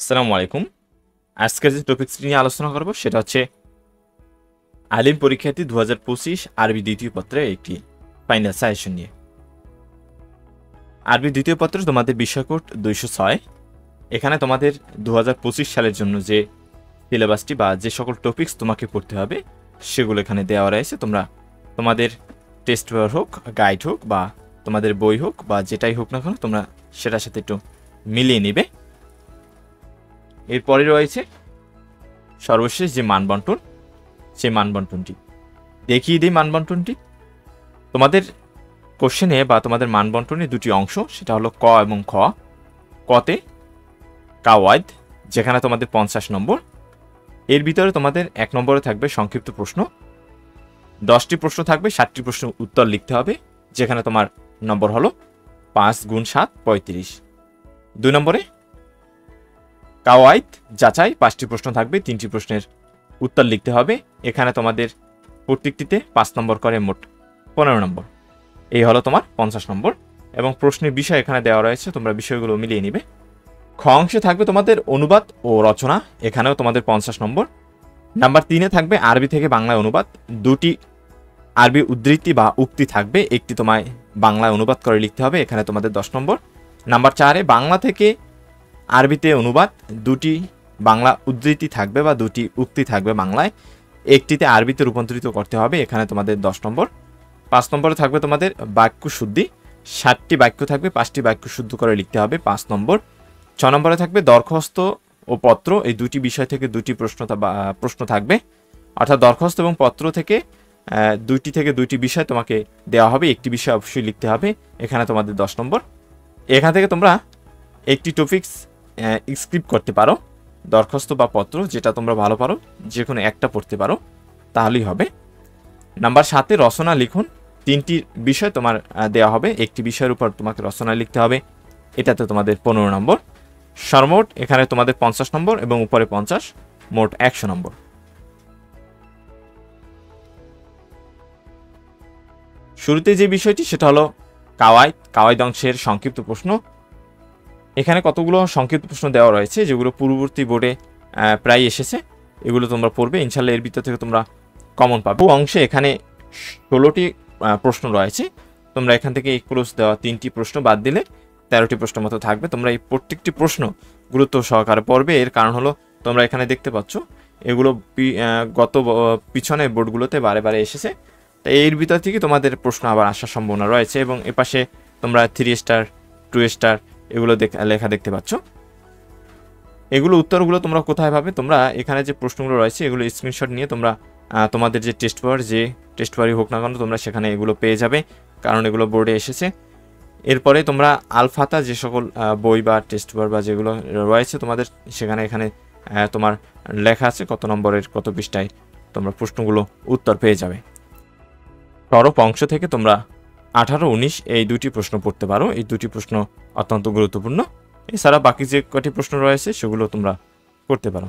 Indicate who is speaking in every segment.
Speaker 1: আসসালামু আলাইকুম। আজকের যে টপিকসটি নিয়ে আলোচনা করব সেটা হচ্ছে আলিম পরীক্ষার্থী 2025 আরবি দ্বিতীয় পত্রের একটি ফাইনাল সাজেশন নিয়ে। আরবি দ্বিতীয় পত্র তোমাদের বিষয় কোড 206। এখানে তোমাদের 2025 সালের জন্য যে সিলেবাসটি বা যে সকল টপিকস তোমাকে পড়তে হবে সেগুলো এখানে দেওয়া রয়েছে। তোমরা তোমাদের টেস্ট পেপার হোক, গাইড হোক বা তোমাদের বই হোক বা যেটাই হোক না কেন তোমরা সেটার সাথে একটু মিলিয়ে নিবে। এরপরে রয়েছে সর্বশেষ যে মানবন্টন, সেই মানবন্টনটি দেখিয়ে দিই। মানবন্টনটি তোমাদের কোশ্চেনে বা তোমাদের মানবন্টনে দুটি অংশ, সেটা হলো ক এবং খ। কতে কাওয়াইদ, যেখানে তোমাদের 50 নম্বর। এর ভিতরে তোমাদের 1 নম্বরে থাকবে সংক্ষিপ্ত প্রশ্ন, 10টি প্রশ্ন থাকবে, 7টি প্রশ্ন উত্তর লিখতে হবে, যেখানে তোমার নম্বর হলো 5 × 7 35। 2 নম্বরে কাওয়াইদ যাচাই, 5টি প্রশ্ন থাকবে, 3টি প্রশ্নের উত্তর লিখতে হবে। এখানে তোমাদের প্রত্যেকটিতে 5 নম্বর করে মোট 15 নম্বর। এই হলো তোমার 50 নম্বর এবং প্রশ্নের বিষয় এখানে দেওয়া রয়েছে, তোমরা বিষয়গুলো মিলিয়ে নিবে। খ অংশে থাকবে তোমাদের অনুবাদ ও রচনা, এখানেও তোমাদের 50 নম্বর। নাম্বার 3-এ থাকবে আরবি থেকে বাংলায় অনুবাদ, 2টি আরবি উদ্ধৃতি বা উক্তি থাকবে, একটি তোমায় বাংলায় অনুবাদ করে লিখতে হবে, এখানে তোমাদের 10 নম্বর। নাম্বার 4-এ বাংলা থেকে আরবিতে অনুবাদ, 2টি বাংলা উদ্ধৃতি থাকবে বা 2টি উক্তি থাকবে বাংলায়, একটিতে আরবিতে রূপান্তরিত করতে হবে, এখানে তোমাদের 10 নম্বর। 5 নম্বরে থাকবে তোমাদের বাক্য শুদ্ধি, 7টি বাক্য থাকবে, 5টি বাক্য শুদ্ধ করে লিখতে হবে, 5 নম্বর। 6 নম্বরে থাকবে দরখাস্ত ও পত্র, এই 2টি বিষয় থেকে 2টি প্রশ্ন থাকবে, অর্থাৎ দরখাস্ত এবং পত্র থেকে 2টি থেকে 2টি বিষয় তোমাকে দেওয়া হবে, একটি বিষয় অবশ্যই লিখতে হবে, এখানে তোমাদের 10 নম্বর। এখান থেকে তোমরা একটি টপিকস স্ক্রিপ্ট করতে পারো, দরখাস্ত বা পত্র, যেটা তোমরা ভালো পারো, যে কোনো একটা পড়তে পারো, তাহলেই হবে। নাম্বার 7-এ রচনা লিখুন, 3টি বিষয় তোমার দেওয়া হবে, একটি বিষয়ের উপর তোমাকে রচনা লিখতে হবে, এটাতে তোমাদের 15 নম্বর। সর্বমোট এখানে তোমাদের 50 নম্বর এবং উপরে 50, মোট 100 নম্বর। শুরুতে যে বিষয়টি সেটা হলো কাওয়াইদ অংশের সংক্ষিপ্ত প্রশ্ন। এখানে কতগুলো সংক্ষিপ্ত প্রশ্ন দেওয়া রয়েছে যেগুলো পূর্ববর্তী বোর্ডে প্রায় এসেছে, এগুলো তোমরা পড়বে ইনশাল্লাহ। এর ভিতর থেকে তোমরা কমন পাবে। অংশে এখানে 16টি প্রশ্ন রয়েছে, তোমরা এখান থেকে এই ক্লোজ দেওয়া 3টি প্রশ্ন বাদ দিলে 13টি প্রশ্ন মতো থাকবে। তোমরা এই প্রত্যেকটি প্রশ্ন গুরুত্ব সহকারে পড়বে, এর কারণ হলো তোমরা এখানে দেখতে পাচ্ছ এগুলো গত পিছনে বোর্ডগুলোতে বারে বারে এসেছে, তাই এর ভিতর থেকে তোমাদের প্রশ্ন আবার আসার সম্ভাবনা রয়েছে। এবং এপাশে তোমরা 3 স্টার 2 স্টার এগুলো লেখা দেখতে পাচ্ছ। এগুলো উত্তরগুলো তোমরা কোথায় পাবে? তোমরা এখানে যে প্রশ্নগুলো রয়েছে এগুলো স্ক্রিনশট নিয়ে তোমরা তোমাদের যে টেস্ট পেপারই হোক না কেন তোমরা সেখানে এগুলো পেয়ে যাবে, কারণ এগুলো বোর্ডে এসেছে। এরপরে তোমরা আলফাতা যে সকল বই বা টেস্ট পেপার বা যেগুলো রয়েছে তোমাদের সেখানে এখানে তোমার লেখা আছে কত নম্বরের কত পৃষ্ঠায় তোমরা প্রশ্নগুলো উত্তর পেয়ে যাবে। সরব অংশ থেকে তোমরা 18-19 এই 2টি প্রশ্ন পড়তে পারো, এই 2টি প্রশ্ন অত্যন্ত গুরুত্বপূর্ণ। এছাড়া বাকি যে কটি প্রশ্ন রয়েছে সেগুলো তোমরা করতে পারো,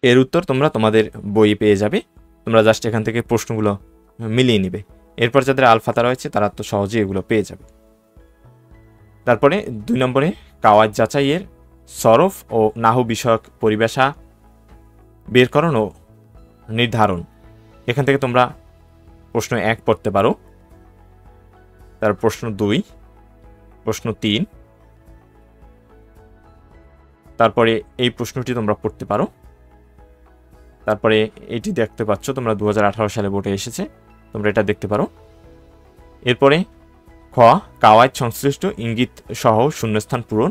Speaker 1: এর উত্তর তোমরা তোমাদের বই পেয়ে যাবে। তোমরা জাস্ট এখান থেকে প্রশ্নগুলো মিলিয়ে নিবে। এরপর যাদের আলফাতা রয়েছে তারা তো সহজেই এগুলো পেয়ে যাবে। তারপরে 2 নম্বরে কাওয়াইদ যাচাইয়ের সরফ ও নাহু বিষয়ক পরিভাষা বেরকরণ ও নির্ধারণ, এখান থেকে তোমরা প্রশ্ন 1 পড়তে পারো, তার প্রশ্ন 2, প্রশ্ন 3, তারপরে এই প্রশ্নটি তোমরা পড়তে পারো। তারপরে এটি দেখতে পাচ্ছ তোমরা 2018 সালে বোর্ডে এসেছে, তোমরা এটা দেখতে পারো। এরপরে খ কাওয়াইদ সংশ্লিষ্ট ইঙ্গিত সহ শূন্যস্থান পূরণ,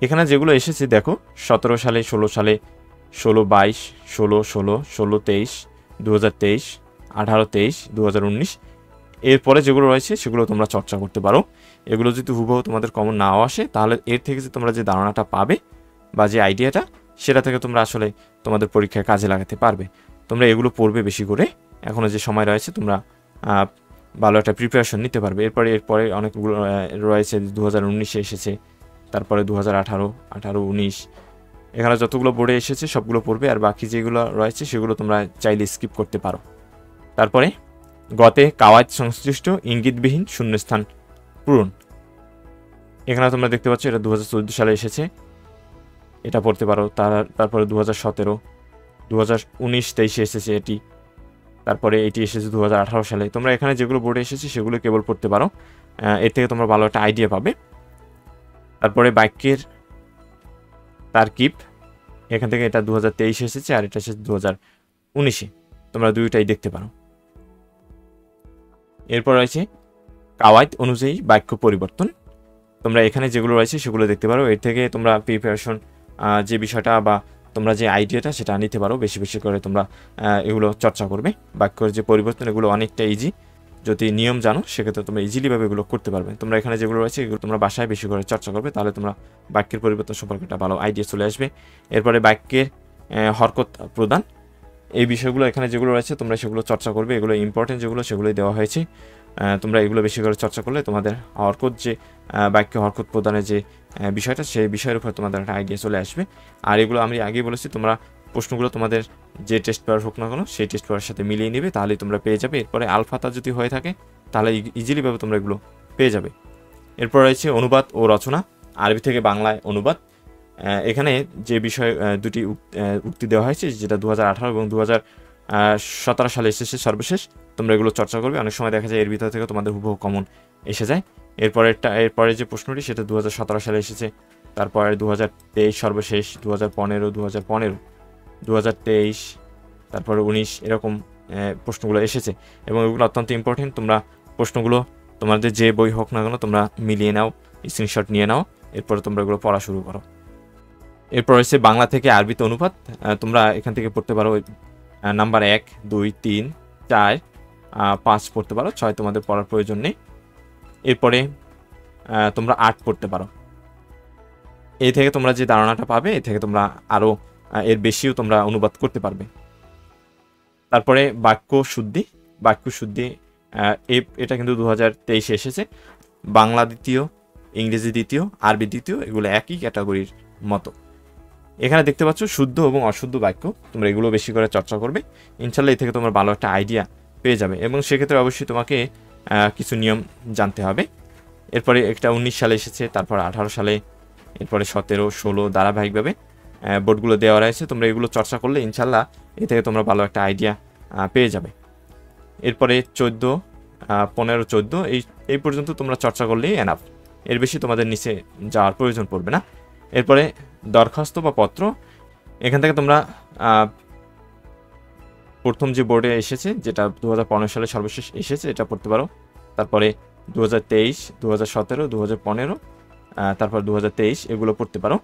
Speaker 1: এখানে যেগুলো এসেছে দেখো 17 সালে, 16 সালে, 16-22, 16-16, 16-23, 2023, 18-23, 2019, এরপরে যেগুলো রয়েছে সেগুলো তোমরা চর্চা করতে পারো। এগুলো যদি হুবহু তোমাদের কমন নাও আসে তাহলে এর থেকে যে তোমরা যে ধারণাটা পাবে বা যে আইডিয়াটা সেটা থেকে তোমরা আসলে তোমাদের পরীক্ষায় কাজে লাগাতে পারবে। তোমরা এগুলো পড়বে বেশি করে, এখনও যে সময় রয়েছে তোমরা ভালো একটা প্রিপারেশন নিতে পারবে। এরপরে অনেকগুলো রয়েছে 2019-এ এসেছে, তারপরে 2018, 18-19, এখানে যতগুলো বোর্ডে এসেছে সবগুলো পড়বে, আর বাকি যেগুলো রয়েছে সেগুলো তোমরা চাইলে স্কিপ করতে পারো। তারপরে গতে কাওয়াইদ সংশ্লিষ্ট ইঙ্গিতবিহীন শূন্যস্থান পূরণ, এখানে তোমরা দেখতে পাচ্ছ এটা 2014 সালে এসেছে। এটা পড়তে পারো। তারপরে 2017, 2019-23 এসেছে এটি, তারপরে এটি এসেছে 2018 সালে। তোমরা এখানে যেগুলো বোর্ডে এসেছে সেগুলো কেবল পড়তে পারো, এর থেকে তোমরা ভালো একটা আইডিয়া পাবে। তারপরে বাক্যের তারকিব, এখান থেকে এটা 2023 এসেছে আর এটা এসেছে 2019-এ, তোমরা দুইটাই দেখতে পারো। এরপর রয়েছে কাওয়াইদ অনুযায়ী বাক্য পরিবর্তন, তোমরা এখানে যেগুলো রয়েছে সেগুলো দেখতে পারো। এর থেকে তোমরা প্রিপারেশন যে বিষয়টা বা তোমরা যে আইডিয়াটা সেটা নিতে পারো, বেশি বেশি করে তোমরা এগুলো চর্চা করবে। বাক্যের যে পরিবর্তন এগুলো অনেকটা ইজি, যদি নিয়ম জানো সেক্ষেত্রে তোমরা ইজিলিভাবে এগুলো করতে পারবে। তোমরা এখানে যেগুলো রয়েছে এগুলো তোমরা বাসায় বেশি করে চর্চা করবে, তাহলে তোমরা বাক্যের পরিবর্তন সম্পর্কে একটা ভালো আইডিয়া চলে আসবে। এরপরে বাক্যের হরকত প্রদান, এই বিষয়গুলো এখানে যেগুলো রয়েছে তোমরা সেগুলো চর্চা করবে, এগুলো ইম্পর্টেন্ট যেগুলো সেগুলোই দেওয়া হয়েছে। তোমরা এগুলো বেশি করে চর্চা করলে তোমাদের হরকত যে বাক্য হরকত প্রদানের যে বিষয়টা সেই বিষয়ের উপর তোমাদের একটা আইডিয়া চলে আসবে। আর এগুলো আমি আগেই বলেছি, তোমরা প্রশ্নগুলো তোমাদের যে টেস্ট পেপার হোক না কেন সেই টেস্ট পেপারের সাথে মিলিয়ে নেবে, তাহলেই তোমরা পেয়ে যাবে। এরপরে আলফাতা যদি হয়ে থাকে তাহলে ইজিলিভাবে তোমরা এগুলো পেয়ে যাবে। এরপর রয়েছে অনুবাদ ও রচনা, আরবি থেকে বাংলায় অনুবাদ। এখানে যে বিষয় দুটি উক্তি দেওয়া হয়েছে, যেটা 2018 এবং 2017 সালে এসেছে সর্বশেষ, তোমরা এগুলো চর্চা করবে। অনেক সময় দেখা যায় এর ভিতর থেকে তোমাদের হুবহু কমন এসে যায়। এরপরে যে প্রশ্নটি সেটা 2017 সালে এসেছে, তারপরে 2023 সর্বশেষ, 2015, 2023, তারপরে 19, এরকম প্রশ্নগুলো এসেছে এবং এগুলো অত্যন্ত ইম্পর্টেন্ট। তোমরা প্রশ্নগুলো তোমাদের যে বই হোক না কেন তোমরা মিলিয়ে নাও, স্ক্রিনশট নিয়ে নাও, এরপরে তোমরা এগুলো পড়া শুরু করো। এরপর হচ্ছে বাংলা থেকে আরবিতে অনুবাদ, তোমরা এখান থেকে পড়তে পারো নাম্বার 1, 2, 3, 4, 5 পড়তে পারো, 6 তোমাদের পড়ার প্রয়োজন নেই। এরপরে তোমরা 8 পড়তে পারো। এই থেকে তোমরা যে ধারণাটা পাবে এ থেকে তোমরা আরও এর বেশিও তোমরা অনুবাদ করতে পারবে। তারপরে বাক্য শুদ্ধি, এটা কিন্তু 2023 এসেছে। বাংলা দ্বিতীয়, ইংরেজি দ্বিতীয়, আরবি দ্বিতীয়, এগুলো একই ক্যাটাগরির মতো। এখানে দেখতে পাচ্ছ শুদ্ধ এবং অশুদ্ধ বাক্য, তোমরা এগুলো বেশি করে চর্চা করবে, ইনশাল্লাহ এই থেকে তোমার ভালো একটা আইডিয়া পেয়ে যাবে। এবং সেক্ষেত্রে অবশ্যই তোমাকে কিছু নিয়ম জানতে হবে। এরপরে একটা 19 সালে এসেছে, তারপর 18 সালে, এরপরে 17, 16 ধারাবাহিকভাবে বোর্ডগুলো দেওয়া রয়েছে। তোমরা এগুলো চর্চা করলে ইনশাল্লাহ এ থেকে তোমরা ভালো একটা আইডিয়া পেয়ে যাবে। এরপরে 14, 15, 14 এই পর্যন্ত তোমরা চর্চা করলেই এনাফ, এর বেশি তোমাদের নিচে যাওয়ার প্রয়োজন পড়বে না। এরপরে দরখাস্ত বা পত্র, এখান থেকে তোমরা প্রথম যে বোর্ডে এসেছে যেটা 2015 সালে সর্বশেষ এসেছে এটা পড়তে পারো। তারপরে 2023, 2017, 2015, তারপর 2023 এগুলো পড়তে পারো।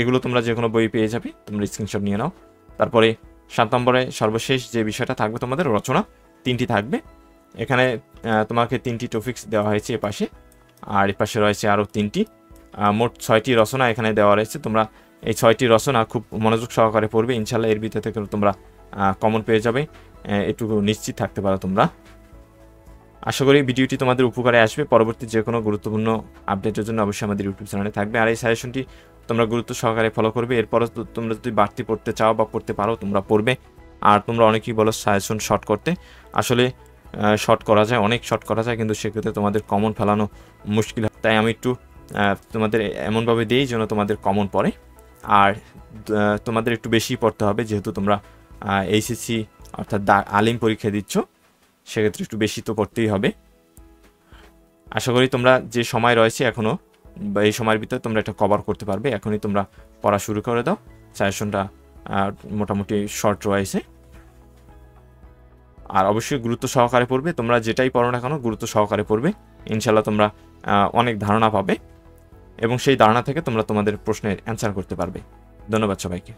Speaker 1: এগুলো তোমরা যে কোনো বই পেয়ে যাবে, তোমরা স্ক্রিনশট নিয়ে নাও। তারপরে 7 নম্বরে সর্বশেষ যে বিষয়টা থাকবে তোমাদের রচনা, 3টি থাকবে। এখানে তোমাকে 3টি টপিকস দেওয়া হয়েছে এপাশে, আর এপাশে রয়েছে আরও 3টি, মোট 6টি রচনা এখানে দেওয়া রয়েছে। তোমরা এই 6টি রচনা খুব মনোযোগ সহকারে পড়বে, ইনশাল্লাহ এর ভিতর থেকে তোমরা কমন পেয়ে যাবে, এটুকু নিশ্চিত থাকতে পারো তোমরা। আশা করি ভিডিওটি তোমাদের উপকারে আসবে। পরবর্তী যে কোনো গুরুত্বপূর্ণ আপডেটের জন্য অবশ্যই আমাদের ইউটিউব চ্যানেলে থাকবে, আর এই সাজেশনটি তোমরা গুরুত্ব সহকারে ফলো করবে। এরপর তোমরা যদি বাড়তি পড়তে চাও বা পড়তে পারো তোমরা পড়বে। আর তোমরা অনেকেই বলো সাজেশন শর্ট করতে, আসলে শর্ট করা যায়, অনেক শর্ট করা যায়, কিন্তু সেক্ষেত্রে তোমাদের কমন ফেলানো মুশকিল হয়। তাই আমি একটু তোমাদের এমনভাবে দিই যেন তোমাদের কমন পড়ে, আর তোমাদের একটু বেশি পড়তে হবে, যেহেতু তোমরা এইচএসসি অর্থাৎ আলিম পরীক্ষা দিচ্ছ, সেক্ষেত্রে একটু বেশি তো পড়তেই হবে। আশা করি তোমরা যে সময় রয়েছে এখনও, বা এই সময়ের ভিতরে তোমরা এটা কভার করতে পারবে। এখনই তোমরা পড়া শুরু করে দাও, সাজেশনটা মোটামুটি শর্ট রয়েছে। আর অবশ্যই গুরুত্ব সহকারে পড়বে, তোমরা যেটাই পড়ো না কেন গুরুত্ব সহকারে পড়বে, ইনশাল্লাহ তোমরা অনেক ধারণা পাবে এবং সেই ধারণা থেকে তোমরা তোমাদের প্রশ্নের অ্যান্সার করতে পারবে। ধন্যবাদ সবাইকে।